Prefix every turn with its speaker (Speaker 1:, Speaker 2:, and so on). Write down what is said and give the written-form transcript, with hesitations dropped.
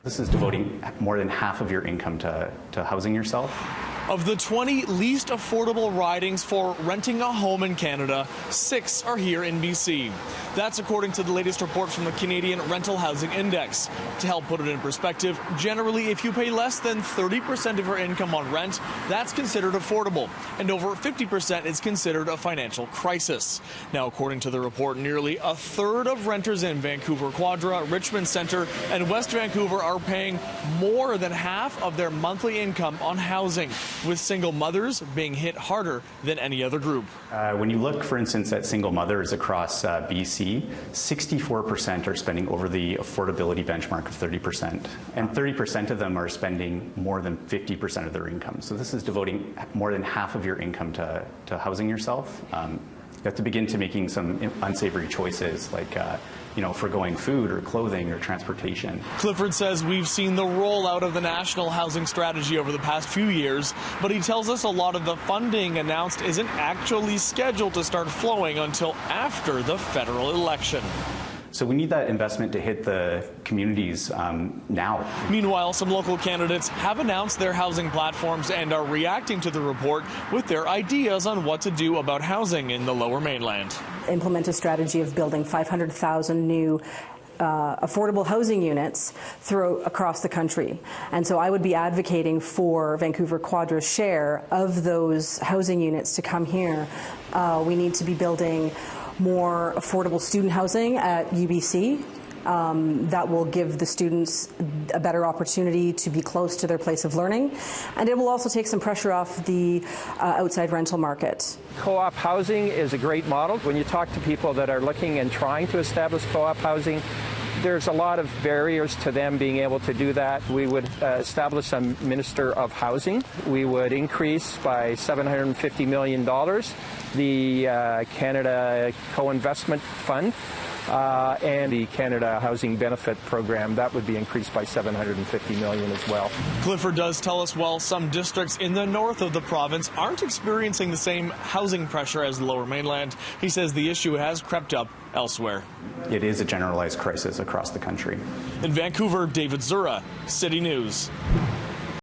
Speaker 1: This is devoting more than half of your income to housing yourself.
Speaker 2: Of the 20 least affordable ridings for renting a home in Canada, 6 are here in BC. That's according to the latest report from the Canadian Rental Housing Index. To help put it in perspective, generally if you pay less than 30% of your income on rent, that's considered affordable, and over 50% is considered a financial crisis. Now, according to the report, nearly a third of renters in Vancouver Quadra, Richmond Centre, and West Vancouver are paying more than half of their monthly income on housing, with single mothers being hit harder than any other group.
Speaker 1: When you look, for instance, at single mothers across BC, 64% are spending over the affordability benchmark of 30%, and 30% of them are spending more than 50% of their income. So this is devoting more than half of your income to housing yourself. You have to begin to making some unsavory choices, like foregoing food or clothing or transportation.
Speaker 2: Clifford says we've seen the rollout of the national housing strategy over the past few years, but he tells us a lot of the funding announced isn't actually scheduled to start flowing until after the federal election.
Speaker 1: So we need that investment to hit the communities now.
Speaker 2: Meanwhile, some local candidates have announced their housing platforms and are reacting to the report with their ideas on what to do about housing in the Lower Mainland.
Speaker 3: Implement a strategy of building 500,000 new affordable housing units across the country. And so I would be advocating for Vancouver Quadra's share of those housing units to come here. We need to be building more affordable student housing at UBC. That will give the students a better opportunity to be close to their place of learning. And it will also take some pressure off the outside rental market.
Speaker 4: Co-op housing is a great model. When you talk to people that are looking and trying to establish co-op housing, there's a lot of barriers to them being able to do that. We would establish a Minister of Housing. We would increase by $750 million the Canada Co-Investment Fund and the Canada Housing Benefit Program. That would be increased by $750 million as well.
Speaker 2: Clifford does tell us while some districts in the north of the province aren't experiencing the same housing pressure as the Lower Mainland, he says the issue has crept up elsewhere.
Speaker 1: It is a generalized crisis across the country.
Speaker 2: In Vancouver, David Zura, City News.